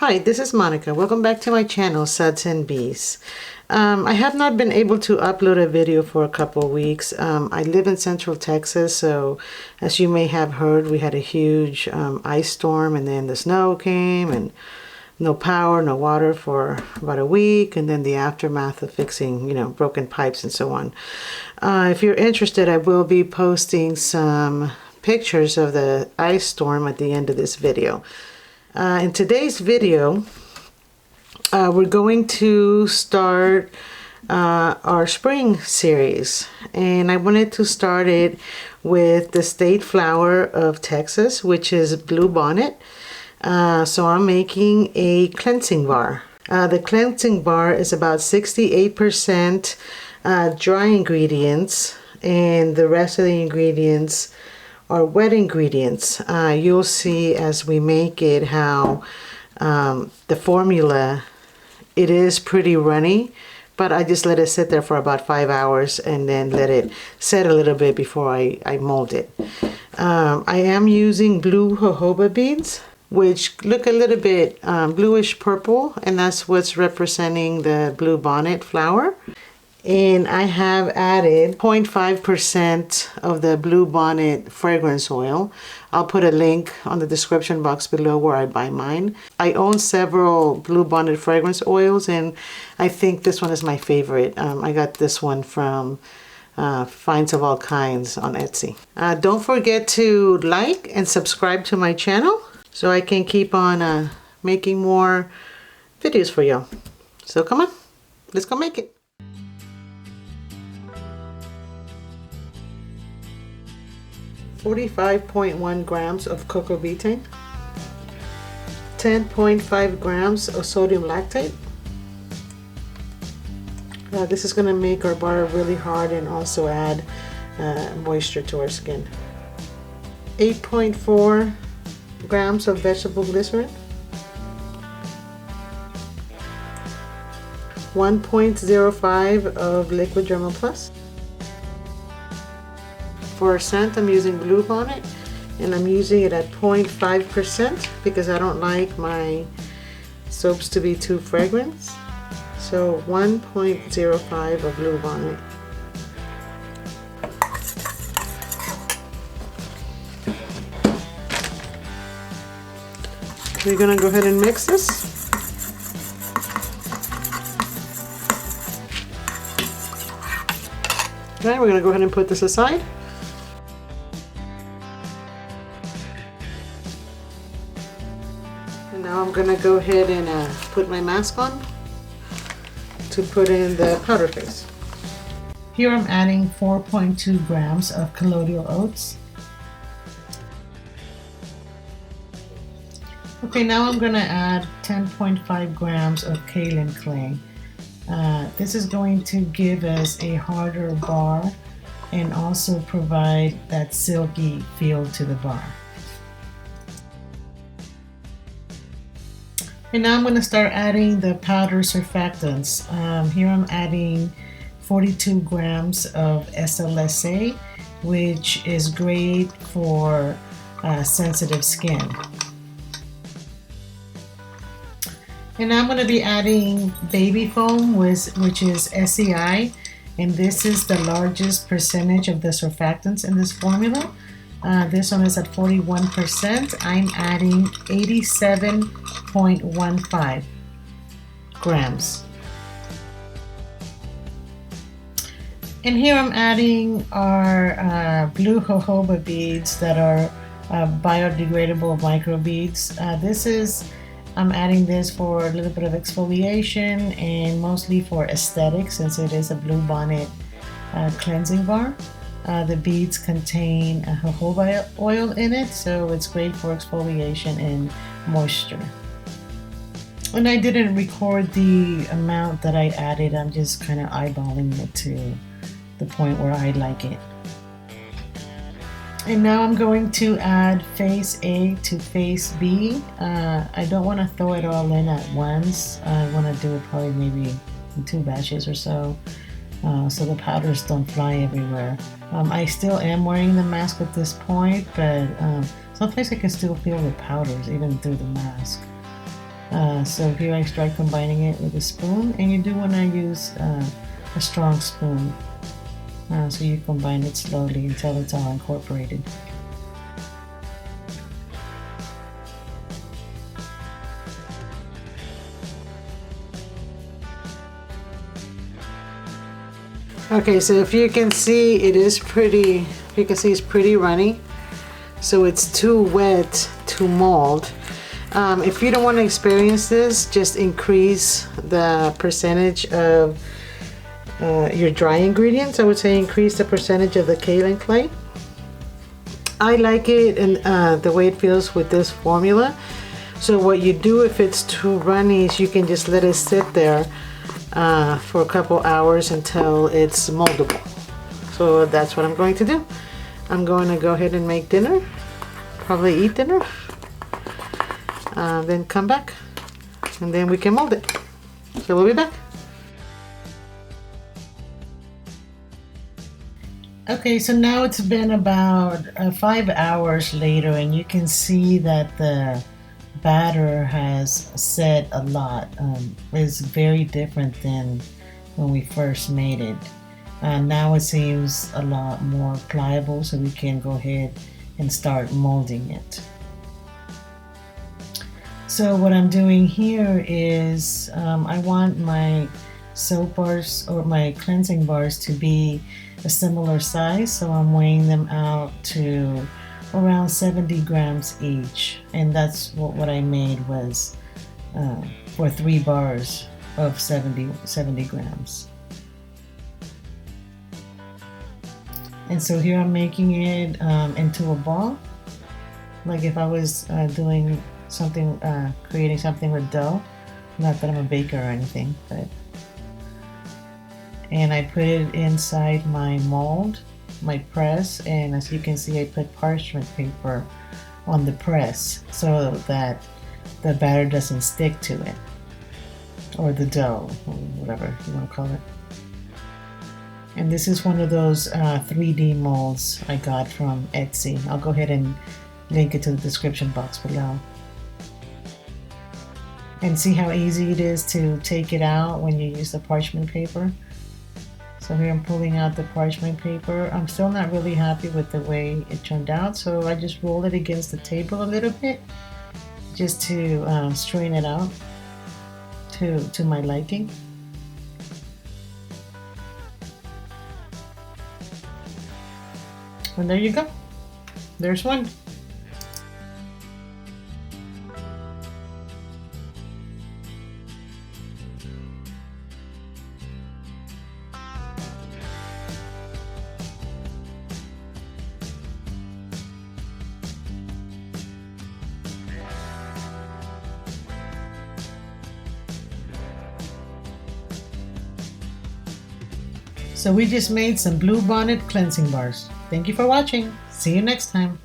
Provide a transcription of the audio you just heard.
Hi, this is Monica. Welcome back to my channel, Suds and Bees. I have not been able to upload a video for a couple of weeks. I live in Central Texas, so as you may have heard, we had a huge ice storm, and then the snow came and no power, no water for about a week, and then the aftermath of fixing, broken pipes and so on. If you're interested, I will be posting some pictures of the ice storm at the end of this video. In today's video, we're going to start our spring series, and I wanted to start it with the state flower of Texas, which is Bluebonnet. So I'm making a cleansing bar. The cleansing bar is about 68% dry ingredients, and the rest of the ingredients are wet ingredients. You'll see as we make it how the formula, it is pretty runny, but I just let it sit there for about 5 hours and then let it set a little bit before I mold it. I am using blue jojoba beads, which look a little bit bluish purple, and that's what's representing the Bluebonnet flower. And I have added 0.5% of the Bluebonnet fragrance oil. I'll put a link on the description box below where I buy mine. I own several Bluebonnet fragrance oils, and I think this one is my favorite. I got this one from Finds of All Kinds on Etsy. Don't forget to like and subscribe to my channel so I can keep on making more videos for y'all. So come on, let's go make it. 45.1 grams of cocoa betaine, 10.5 grams of sodium lactate. This is going to make our bar really hard and also add moisture to our skin. 8.4 grams of vegetable glycerine, 1.05 of liquid germal plus. For scent, I'm using Bluebonnet, and I'm using it at 0.5% because I don't like my soaps to be too fragrant. So 1.05 of Bluebonnet. We're gonna go ahead and mix this. Okay, we're gonna go ahead and put this aside. Now I'm going to go ahead and put my mask on to put in the powder face. Here I'm adding 4.2 grams of collodial oats. Okay, now I'm going to add 10.5 grams of kaolin clay. This is going to give us a harder bar and also provide that silky feel to the bar. And now I'm going to start adding the powder surfactants. Here I'm adding 42 grams of SLSA, which is great for sensitive skin. And now I'm going to be adding baby foam, which is SEI, and this is the largest percentage of the surfactants in this formula. This one is at 41%. I'm adding 87.15 grams. And here I'm adding our blue jojoba beads that are biodegradable microbeads. I'm adding this for a little bit of exfoliation and mostly for aesthetics, since it is a Bluebonnet cleansing bar. The beads contain a jojoba oil in it, so it's great for exfoliation and moisture. And I didn't record the amount that I added. I'm just kind of eyeballing it to the point where I like it. And now I'm going to add phase A to phase B. I don't want to throw it all in at once. I want to do it probably maybe in 2 batches or so. So the powders don't fly everywhere. I still am wearing the mask at this point, but sometimes I can still feel the powders even through the mask. So here I start combining it with a spoon, and you do want to use a strong spoon. So you combine it slowly until it's all incorporated. Okay, so if you can see, it's pretty runny. So it's too wet to mold. If you don't want to experience this, just increase the percentage of your dry ingredients. I would say increase the percentage of the kaolin clay. I like it and the way it feels with this formula. So what you do if it's too runny is you can just let it sit there for a couple hours until it's moldable. So that's what I'm going to do. I'm going to go ahead and make dinner, probably eat dinner, then come back and then we can mold it. So we'll be back. Okay, so now it's been about 5 hours later, and you can see that the batter has set a lot. It's very different than when we first made it. Now it seems a lot more pliable, so we can go ahead and start molding it. So what I'm doing here is I want my soap bars or my cleansing bars to be a similar size, so I'm weighing them out to around 70 grams each, and that's what I made was for 3 bars of 70 grams. And so here I'm making it into a ball, like if I was doing something, creating something with dough. Not that I'm a baker or anything, but. And I put it inside my mold, my press, and as you can see I put parchment paper on the press so that the batter doesn't stick to it, or the dough, or whatever you want to call it. And this is one of those 3D molds I got from Etsy. I'll go ahead and link it to the description box below. And see how easy it is to take it out when you use the parchment paper. So here I'm pulling out the parchment paper. I'm still not really happy with the way it turned out, so I just roll it against the table a little bit just to strain it out to my liking. And there you go. There's one. So we just made some Bluebonnet cleansing bars. Thank you for watching. See you next time.